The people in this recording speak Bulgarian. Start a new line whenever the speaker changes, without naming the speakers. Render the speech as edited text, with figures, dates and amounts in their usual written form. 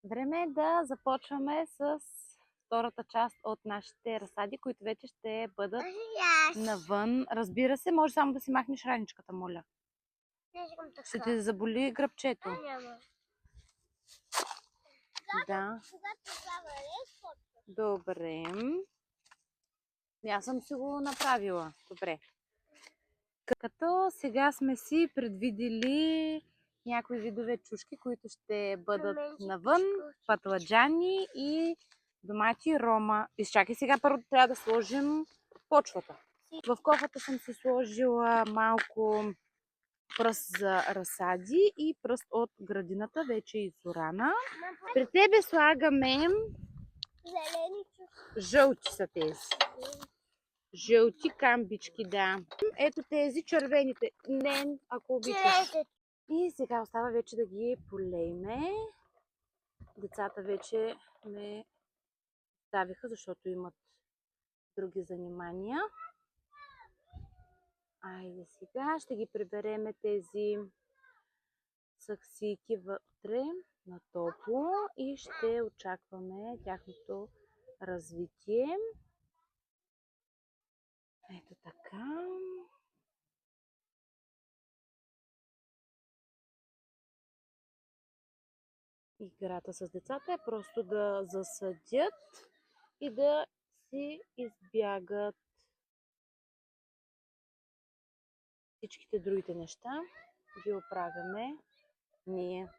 Време е да започваме с втората част от нашите разсади, които вече ще бъдат навън. Разбира се, може само да си махнеш раничката, моля. Ще ти заболи гръбчето.
Няма.
Да. Добре. Аз съм си го направила. Добре. Като сега сме си предвидели някои видове чушки, които ще бъдат навън, патладжани и домати рома. Изчакай, сега първо трябва да сложим почвата. В кофата съм си сложила малко пръст за разсади и пръст от градината, вече изорана. При тебе слагаме
Зелени чушки.
жълти са тези. Жълти камбички, да. Ето тези червените. Не, ако обичаш. И сега остава вече да ги полейме. Децата вече ме оставиха, защото имат други занимания. Айде сега ще ги прибереме тези саксийки вътре на топло и ще очакваме тяхното развитие. Ето така. Играта с децата е просто да засадят и да си избягат. Всичките другите неща ги оправяме ние.